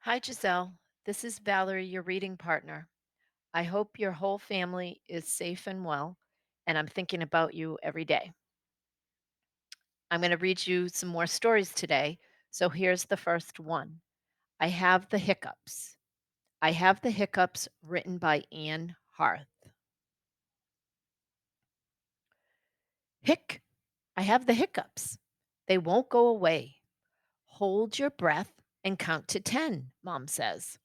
Hi, Giselle. This is Valerie, your reading partner. I hope your whole family is safe and well, and I'm thinking about you every day. I'm going to read you some more stories today. So here's the first one. I have the hiccups. I have the hiccups, written by Anne Harth. Hic, I have the hiccups. They won't go away. Hold your breath and count to 10, Mom says.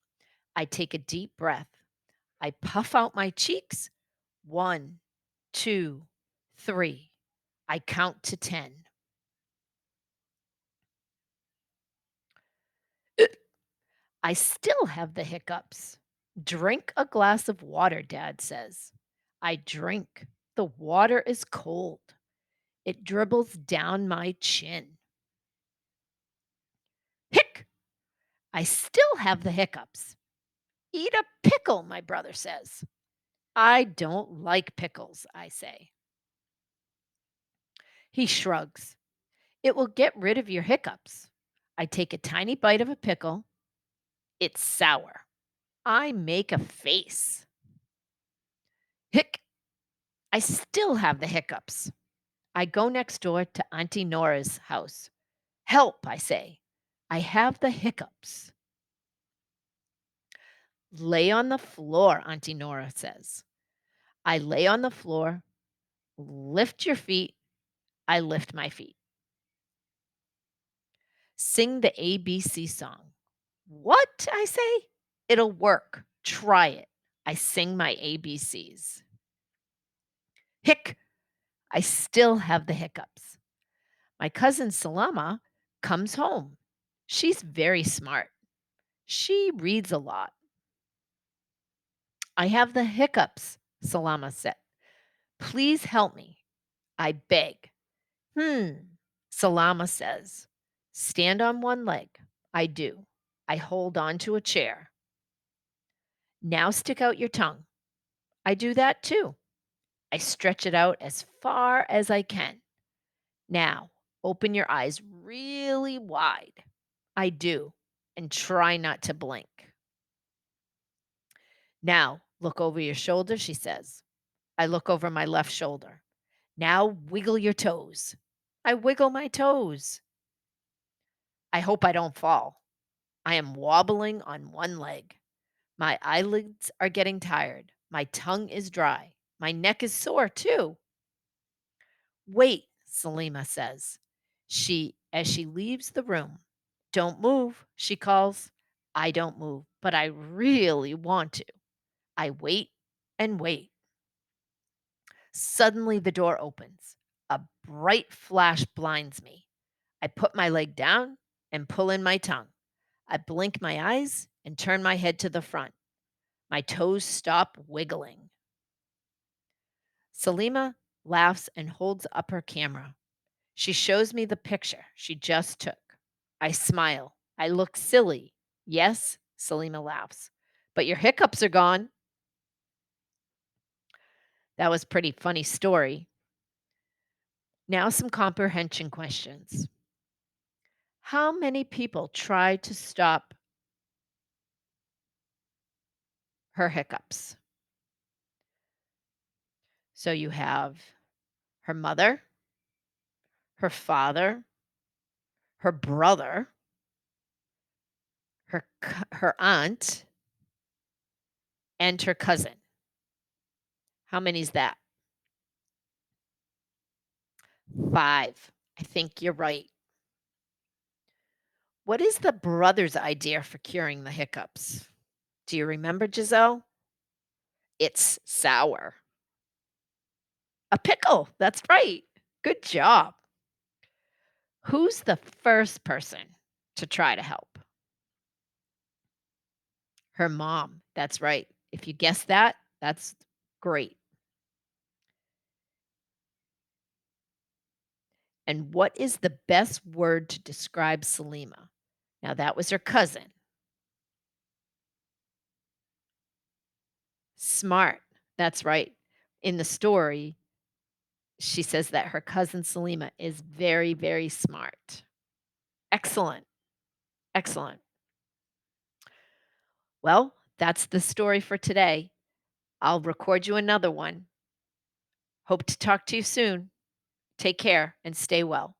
I take a deep breath. I puff out my cheeks. One, 2, 3. I count to 10. I still have the hiccups. Drink a glass of water, Dad says. I drink. The water is cold. It dribbles down my chin. Hic! I still have the hiccups. Eat a pickle, my brother says. I don't like pickles, I say. He shrugs. It will get rid of your hiccups. I take a tiny bite of a pickle. It's sour. I make a face. Hic! I still have the hiccups. I go next door to Auntie Nora's house. Help, I say. I have the hiccups. Lay on the floor, Auntie Nora says. I lay on the floor. Lift your feet. I lift my feet. Sing the ABC song. What? I say. It'll work. Try it. I sing my ABCs. Hic! I still have the hiccups. My cousin Salama comes home. She's very smart. She reads a lot. I have the hiccups, Salama said. Please help me. I beg. Hmm, Salama says. Stand on one leg. I do. I hold on to a chair. Now stick out your tongue. I do that too. I stretch it out as far as I can. Now, open your eyes really wide. I do. And try not to blink. Now, look over your shoulder, she says. I look over my left shoulder. Now, wiggle your toes. I wiggle my toes. I hope I don't fall. I am wobbling on one leg. My eyelids are getting tired. My tongue is dry. My neck is sore too. Wait, Salima says. As she leaves the room. Don't move, she calls. I don't move, but I really want to. I wait and wait. Suddenly, the door opens. A bright flash blinds me. I put my leg down and pull in my tongue. I blink my eyes and turn my head to the front. My toes stop wiggling. Salima laughs and holds up her camera. She shows me the picture she just took. I smile. I look silly. Yes, Salima laughs. But your hiccups are gone. That was a pretty funny story. Now, some comprehension questions. How many people try to stop her hiccups? So you have her mother, her father, her brother, her aunt, and her cousin. How many is that? 5. I think you're right. What is the brother's idea for curing the hiccups? Do you remember, Giselle? It's sour. A pickle. That's right. Good job. Who's the first person to try to help? Her mom. That's right. If you guess that, that's great. And what is the best word to describe Salima? Now, that was her cousin. Smart. That's right. In the story, she says that her cousin Salima is very, very smart. Excellent. Excellent. Well, that's the story for today. I'll record you another one. Hope to talk to you soon. Take care and stay well.